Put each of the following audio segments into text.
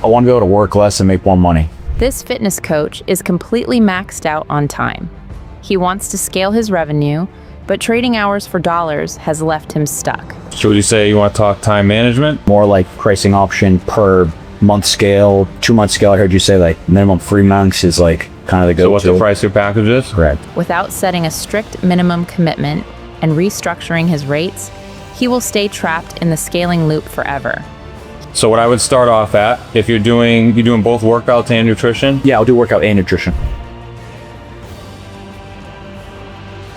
I want to be able to work less and make more money. This fitness coach is completely maxed out on time. He wants to scale his revenue, but trading hours for dollars has left him stuck. So would you say you want to talk time management? More like pricing option per month scale, 2-month scale. I heard you say like minimum 3 months is like kind of the go-to. So what the price of your package is? Correct. Without setting a strict minimum commitment and restructuring his rates, he will stay trapped in the scaling loop forever. So what I would start off at, if you're doing both workouts and nutrition? Yeah, I'll do workout and nutrition.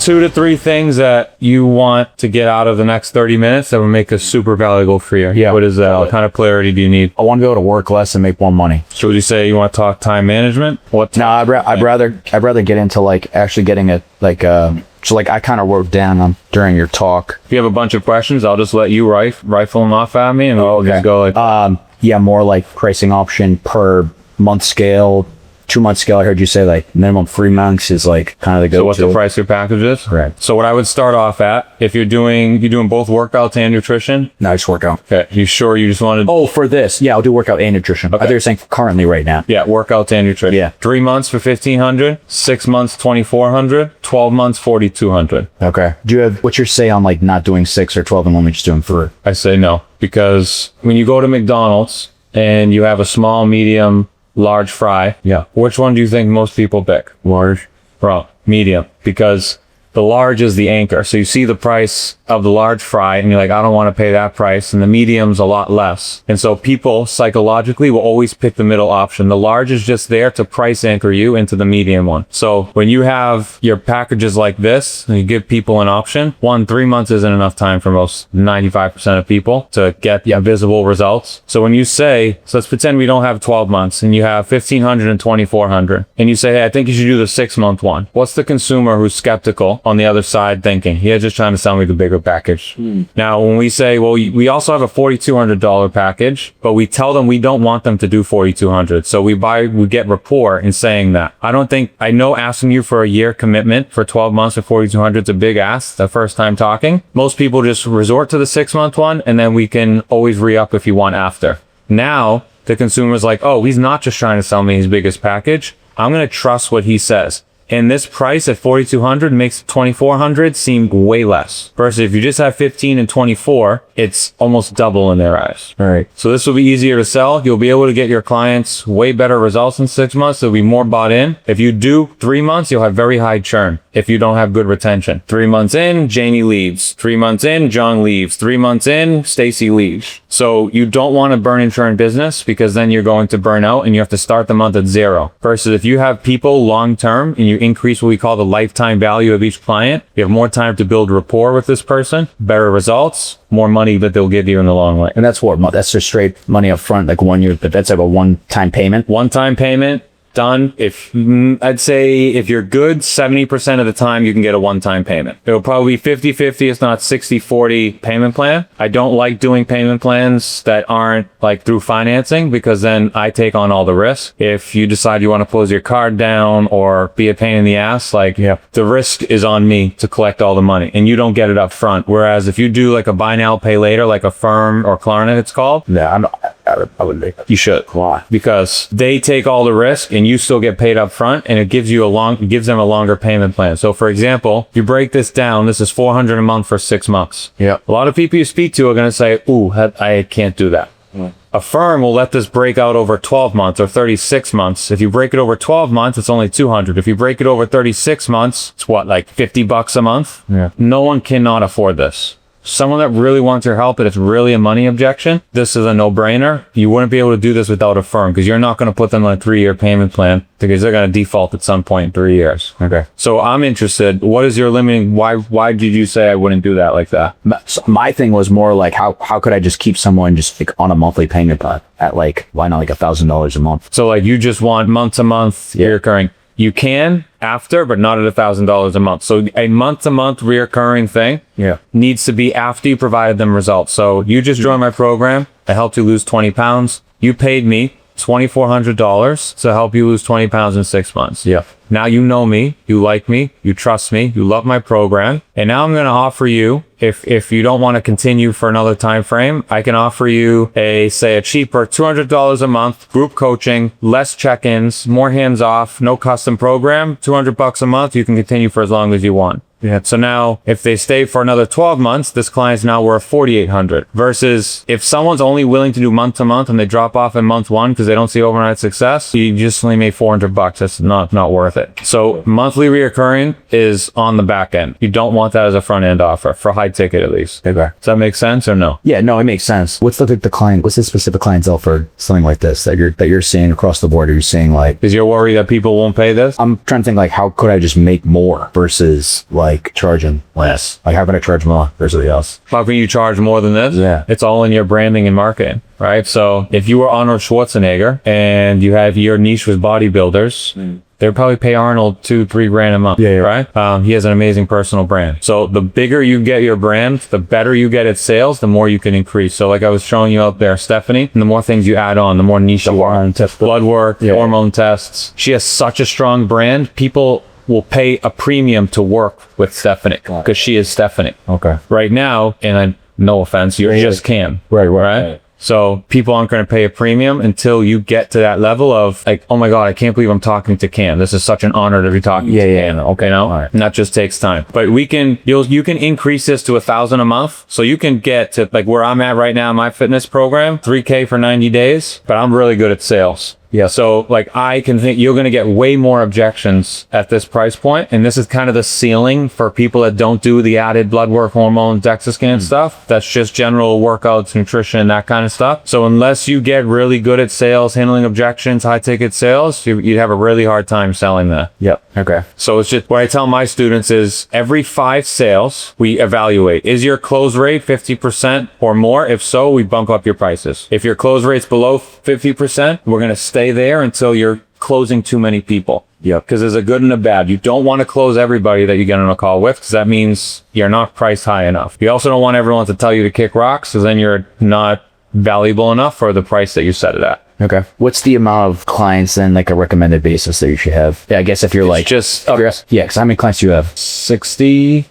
2 to 3 things that you want to get out of the next 30 minutes that would make us super valuable for you. Yeah. What is that? What kind of clarity do you need? I want to be able to work less and make more money. So would you say you want to talk time management? No, I'd rather get into like actually getting it like so like I kind of wrote down during your talk. If you have a bunch of questions, I'll just let you rifle them off at me and we'll just go like... Yeah, more like pricing option per month scale, 2-month scale. I heard you say like minimum 3 months is like kind of the go-to. So what the price of your package is? Correct. So what I would start off at, if you're doing both workouts and nutrition? No, just workout. Okay. You sure you just wanted... Oh, for this. Yeah, I'll do workout and nutrition. Okay. I thought you were saying currently right now. Yeah, workouts and nutrition. Yeah. 3 months for 1,500, 6 months 2,400, 12 months 4,200. Okay. Do you have what's your say on like not doing 6 or 12 and only just doing 3? I say no, because when you go to McDonald's and you have a small, medium, large fry, yeah, which one do you think most people pick? Large. Wrong. Medium, because the large is the anchor. So you see the price of the large fry and you're like, I don't want to pay that price. And the medium's a lot less. And so people psychologically will always pick the middle option. The large is just there to price anchor you into the medium one. So when you have your packages like this and you give people an option, 3 months isn't enough time for most 95% of people to get visible results. So when you say, so let's pretend we don't have 12 months and you have 1,500 and 2,400 and you say, hey, I think you should do the 6-month one. What's the consumer who's skeptical on the other side thinking? He's just trying to sell me the bigger package. Now, when we say, well, we also have a $4,200 package, but we tell them we don't want them to do $4,200. So we get rapport in saying that. I know asking you for a year commitment for 12 months for $4,200 is a big ask the first time talking. Most people just resort to the 6-month one, and then we can always re-up if you want after. Now, the consumer's like, oh, he's not just trying to sell me his biggest package. I'm going to trust what he says. And this price at $4,200 makes $2,400 seem way less. Versus if you just have 15 and 24, it's almost double in their eyes. All right. So this will be easier to sell. You'll be able to get your clients way better results in 6 months. They'll be more bought in. If you do 3 months, you'll have very high churn if you don't have good retention. 3 months in, Janie leaves. 3 months in, John leaves. 3 months in, Stacy leaves. So you don't want to burn and churn business because then you're going to burn out and you have to start the month at 0. Versus if you have people long-term and you increase what we call the lifetime value of each client, you have more time to build rapport with this person, better results, more money that they'll give you in the long run. And that's just straight money up front, like 1 year, but that's like a one-time payment. One-time payment. Done. I'd say if you're good, 70% of the time you can get a one-time payment. It'll probably be 50-50, if not 60-40 payment plan. I don't like doing payment plans that aren't like through financing because then I take on all the risk. If you decide you want to close your card down or be a pain in the ass, the risk is on me to collect all the money and you don't get it up front. Whereas if you do like a buy now, pay later, like Affirm or Klarna, it's called. Yeah, I would make that. You should. Why? Because they take all the risk and you still get paid up front and it gives them a longer payment plan. So for example, if you break this down, this is $400 a month for 6 months. Yeah. A lot of people you speak to are going to say, ooh, I can't do that. Affirm will let this break out over 12 months or 36 months. If you break it over 12 months, it's only $200. If you break it over 36 months, it's like $50 a month? Yeah. No one cannot afford this. Someone that really wants your help, but it's really a money objection, this is a no-brainer. You wouldn't be able to do this without Affirm because you're not going to put them on a 3-year payment plan because they're going to default at some point in 3 years. Okay. So I'm interested. What is your limiting? Why did you say I wouldn't do that like that? My thing was more like how could I just keep someone just like on a monthly payment plan at like, why not like $1,000 a month? So like you just want month to month reoccurring. You can after, but not at $1,000 a month. So a month-to-month reoccurring thing needs to be after you provided them results. So you just joined my program. I helped you lose 20 pounds. You paid me $2,400 to help you lose 20 pounds in 6 months. Yeah. now you know me, you like me, you trust me, you love my program. And now I'm going to offer you, if you don't want to continue for another time frame, I can offer you a cheaper $200 a month group coaching, less check-ins, more hands-off, no custom program, $200 a month. You can continue for as long as you want. Yeah. So now if they stay for another 12 months, this client's now worth $4,800 versus if someone's only willing to do month to month and they drop off in month one because they don't see overnight success, you just only made $400. That's not worth it. So monthly reoccurring is on the back end. You don't want that as a front end offer for high ticket at least. Okay. Does that make sense or no? Yeah, no, it makes sense. What's the client? What's the specific clientele for something like this that you're seeing across the board? Are you seeing like? Is your worry that people won't pay this? I'm trying to think like, how could I just make more versus like charging less? Like, how can I charge more versus the else? How can you charge more than this? Yeah. It's all in your branding and marketing, right? So if you were Arnold Schwarzenegger and you have your niche with bodybuilders, they'd probably pay Arnold $2-3 a month, right? He has an amazing personal brand. So the bigger you get your brand, the better you get at sales, the more you can increase. So like I was showing you out there, Stephanie, and the more things you add on, the more niche you are. Blood work, hormone tests. She has such a strong brand. People will pay a premium to work with Stephanie because she is Stephanie. Okay. Right now, and no offense, you're just Cam. Right? So people aren't going to pay a premium until you get to that level of like, oh my God, I can't believe I'm talking to Cam. This is such an honor to be talking to Cam. Okay, no, right. And that just takes time. But you can increase this to $1,000 a month. So you can get to like where I'm at right now in my fitness program, $3,000 for 90 days, but I'm really good at sales. Yeah. So like I can think you're going to get way more objections at this price point. And this is kind of the ceiling for people that don't do the added blood work, hormone, DEXA scan stuff. That's just general workouts, nutrition, that kind of stuff. So unless you get really good at sales, handling objections, high ticket sales, you'd have a really hard time selling that. Yep. Okay. So it's just what I tell my students is every 5 sales, we evaluate. Is your close rate 50% or more? If so, we bump up your prices. If your close rate's below 50%, we're going to stay there until you're closing too many people. Yeah. Because there's a good and a bad. You don't want to close everybody that you get on a call with because that means you're not priced high enough. You also don't want everyone to tell you to kick rocks because then you're not valuable enough for the price that you set it at. Okay. What's the amount of clients then, like a recommended basis that you should have? Yeah, I guess if you're like just because how many clients do you have? 60.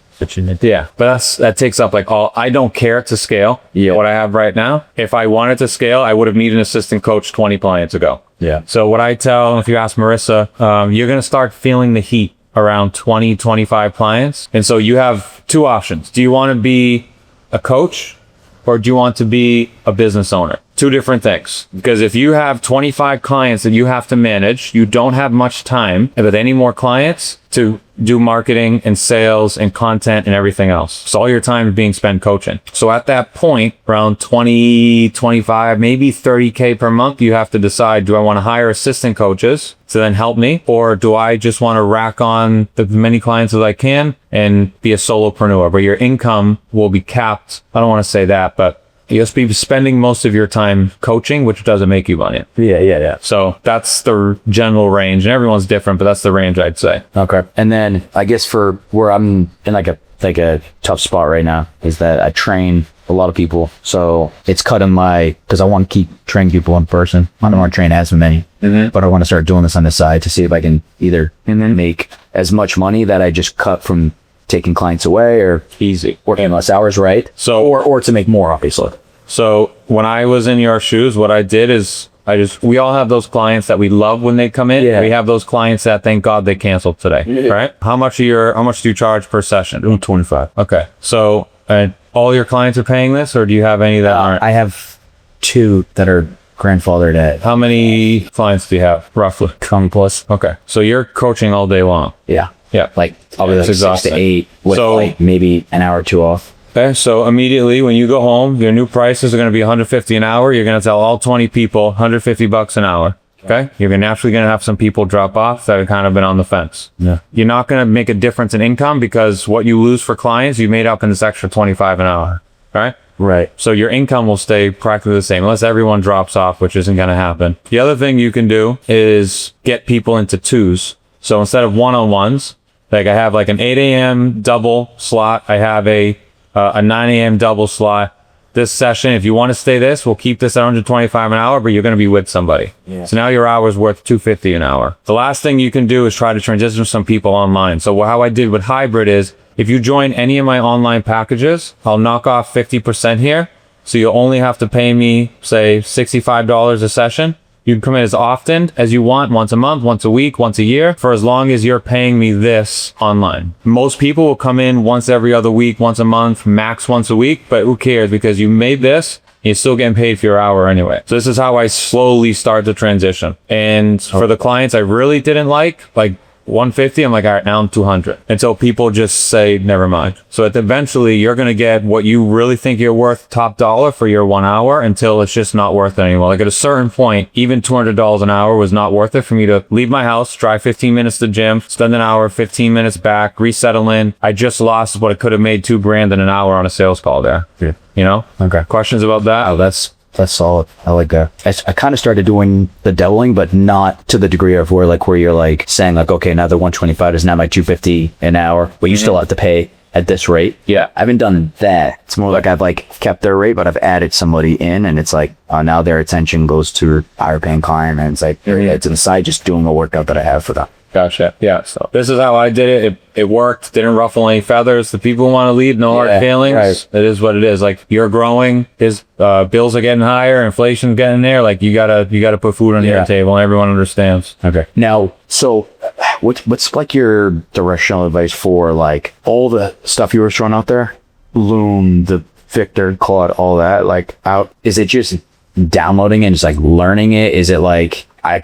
Yeah, but that takes up like all. I don't care to scale. What I have right now. If I wanted to scale, I would have needed an assistant coach 20 clients ago. Yeah. So what I tell, if you ask Marissa, you're going to start feeling the heat around 20, 25 clients. And so you have 2 options. Do you want to be a coach or do you want to be a business owner? 2 different things. Because if you have 25 clients that you have to manage, you don't have much time with any more clients to do marketing and sales and content and everything else. So all your time is being spent coaching. So at that point, around 20, 25, maybe 30K per month, you have to decide, do I want to hire assistant coaches to then help me? Or do I just want to rack on the many clients as I can and be a solopreneur? But your income will be capped. I don't want to say that, but you'll be spending most of your time coaching, which doesn't make you money. Yeah. So that's the general range, and everyone's different, but that's the range I'd say. Okay. And then I guess for where I'm in like a tough spot right now is that I train a lot of people. So it's cutting because I want to keep training people in person. I don't want to train as many, but I want to start doing this on the side to see if I can either make as much money that I just cut from taking clients away or working less hours, right? So, or to make more, obviously. So when I was in your shoes, what I did is we all have those clients that we love when they come in. Yeah. We have those clients that thank God they canceled today, right? How much do you charge per session? 25. Okay. So all your clients are paying this, or do you have any that aren't? I have 2 that are grandfathered at. How many clients do you have, roughly? 20 plus. Okay. So you're coaching all day long. Yeah. Like I'll be like 6 to 8 with like maybe an hour or 2 off. Okay, so immediately when you go home, your new prices are going to be $150 an hour. You're going to tell all 20 people $150 an hour. Okay, you're naturally going to have some people drop off that have kind of been on the fence. Yeah, you're not going to make a difference in income because what you lose for clients, you made up in this extra 25 an hour. Right. So your income will stay practically the same unless everyone drops off, which isn't going to happen. The other thing you can do is get people into 2s. So instead of one-on-ones, like I have like an 8 a.m. double slot. I have a 9 a.m. double slot. this session, if you want to stay this, we'll keep this at 125 an hour, but you're going to be with somebody. Yeah. So now your hour's worth 250 an hour. The last thing you can do is try to transition some people online. So how I did with hybrid is, if you join any of my online packages, I'll knock off 50% here. So you'll only have to pay me, say, $65 a session. You can come in as often as you want, once a month, once a week, once a year, for as long as you're paying me this online. Most people will come in once every other week, once a month, max once a week, but who cares, because you made this, you're still getting paid for your hour anyway. So this is how I slowly start the transition. And for the clients I really didn't like 150, I'm like, all right, now I'm 200, until people just say never mind. So eventually you're going to get what you really think you're worth top dollar for your 1 hour, until it's just not worth it anymore. Like at a certain point, even $200 an hour was not worth it for me to leave my house, drive 15 minutes to the gym, spend an hour, 15 minutes back, resettle in. I just lost what I could have made $2,000 in an hour on a sales call there. Yeah. You know? Okay. Questions about that? Oh, that's solid. I like that. I kind of started doing the doubling, but not to the degree of where you're like saying like, okay, now the 125 is now my 250 an hour, but you still have to pay at this rate. Yeah. I haven't done that. It's more like I've like kept their rate, but I've added somebody in, and it's like, now their attention goes to a higher paying client, and it's like, it's inside just doing a workout that I have for them. Gotcha. Yeah. So this is how I did it. It worked. Didn't ruffle any feathers. The people who want to lead, no hard feelings. Right. It is what it is. Like, you're growing. His bills are getting higher. Inflation's getting there. Like, you gotta put food on your table, and everyone understands. Okay. Now, so what's like your directional advice for like all the stuff you were throwing out there? Loom, the Victor, Claude, all that. Like, is it just downloading and just like learning it? Is it like, I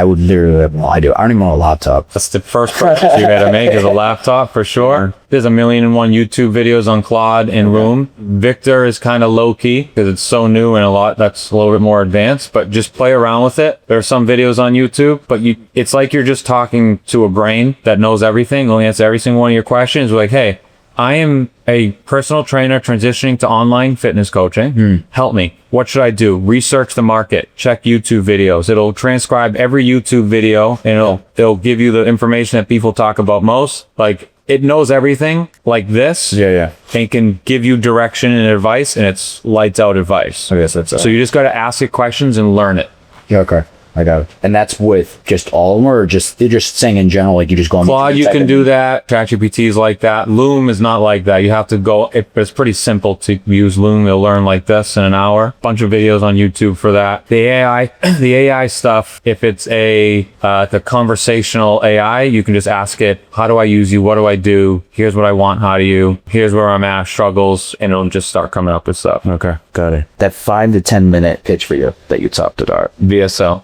would literally have no idea. I don't even want a laptop. That's the first purchase you gotta make, is a laptop for sure. There's 1,000,001 YouTube videos on Claude and Loom. Victor is kind of low key because it's so new, and that's a little bit more advanced, but just play around with it. There are some videos on YouTube, but it's like you're just talking to a brain that knows everything, will answer every single one of your questions. We're like, hey, I am a personal trainer transitioning to online fitness coaching. Help me. What should I do? Research the market. Check YouTube videos. It'll transcribe every YouTube video, and it'll give you the information that people talk about most. Like, it knows everything like this. Yeah. And can give you direction and advice, and it's lights out advice. I guess that's so you just got to ask it questions and learn it. Yeah, okay. I got it. And that's with just all of them, or you're just saying in general, like you just go on Claude, you can do that. ChatGPT is like that. Loom is not like that. You have to go, it's pretty simple to use Loom. You'll learn like this in an hour. Bunch of videos on YouTube for that. The AI stuff, if it's the conversational AI, you can just ask it, how do I use you? What do I do? Here's what I want. How do you? Here's where I'm at, struggles, and it'll just start coming up with stuff. Okay. Got it. That 5 to 10 minute pitch for you that you talked about. VSL.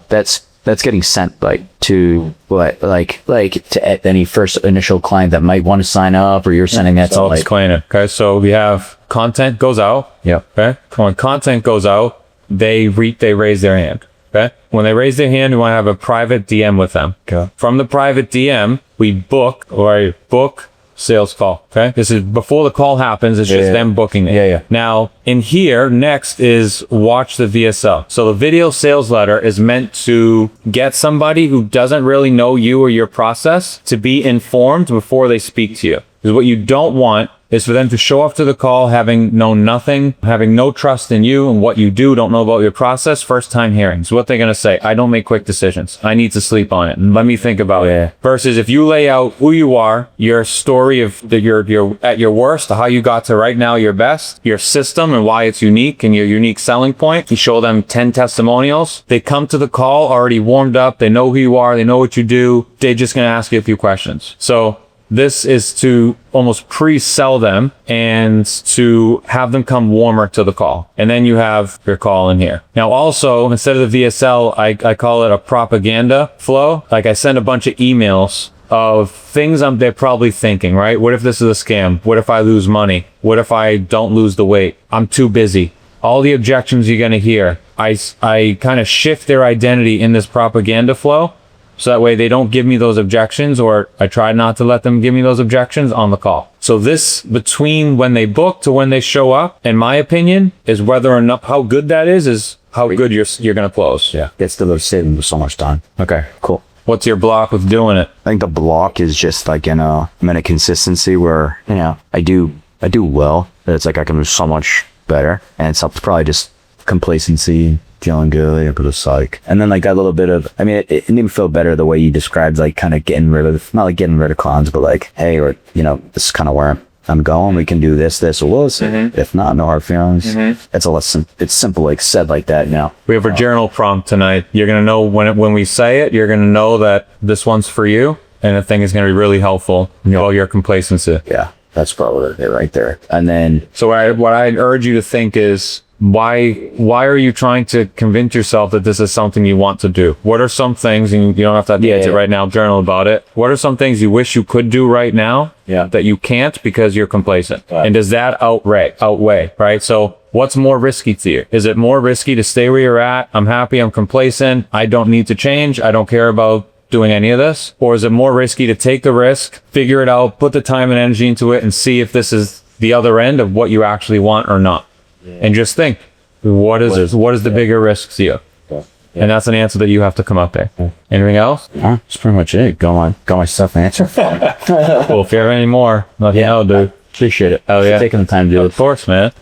That's getting sent to what, like to any first initial client that might want to sign up, or you're sending that to I'll explain it. Okay. So we have content goes out. Yeah. Okay. When content goes out, they raise their hand. Okay. When they raise their hand, we want to have a private DM with them. Okay. From the private DM, we book sales call. Okay. This is before the call happens. It's just them booking it. Yeah. Now in here, next is watch the VSL. So the video sales letter is meant to get somebody who doesn't really know you or your process to be informed before they speak to you. Because what you don't want is for them to show up to the call having known nothing, having no trust in you and what you do, don't know about your process, first time hearing. So what they're going to say, I don't make quick decisions. I need to sleep on it. And let me think about it. Versus if you lay out who you are, your story of your at your worst, how you got to right now your best, your system and why it's unique and your unique selling point. You show them 10 testimonials. They come to the call already warmed up. They know who you are. They know what you do. They're just going to ask you a few questions. So this is to almost pre-sell them and to have them come warmer to the call. And then you have your call in here. Now also, instead of the VSL, I call it a propaganda flow. Like I send a bunch of emails of things they're probably thinking, right? What if this is a scam? What if I lose money? What if I don't lose the weight? I'm too busy. All the objections you're going to hear, I kind of shift their identity in this propaganda flow. So that way they don't give me those objections, or I try not to let them give me those objections on the call. So this between when they book to when they show up, in my opinion, is whether or not how good that is how good you're going to close. Yeah. It's still saving so much time. Okay, cool. What's your block with doing it? I think the block is just like I'm in a consistency where, I do well. It's like I can do so much better. And it's probably just complacency, feeling good, but it's like, and then like that little bit of, I mean, it didn't even feel better the way you described, like kind of getting rid of, not like getting rid of cons, but like, hey, or, you know, this is kind of where I'm going. We can do this, or this. If not, no hard feelings. It's a lesson. It's simple, like said like that now. We have a journal prompt tonight. You're going to know when we say it, you're going to know that this one's for you. And the thing is going to be really helpful. All your complacency. Yeah, that's probably it right there. And then, so what I urge you to think is, why are you trying to convince yourself that this is something you want to do? What are some things, and you don't have to answer right now, journal about it. What are some things you wish you could do right now that you can't because you're complacent? Right. And does that outweigh, right? So what's more risky to you? Is it more risky to stay where you're at? I'm happy, I'm complacent, I don't need to change, I don't care about doing any of this? Or is it more risky to take the risk, figure it out, put the time and energy into it, and see if this is the other end of what you actually want or not? And just think, what is the bigger risk to you? And that's an answer that you have to come up there. Anything else? That's pretty much it. Got my stuff answered. Well, if you have any more, let me know, dude. Appreciate it. Hell yeah. Taking the time to do it. Of course, man.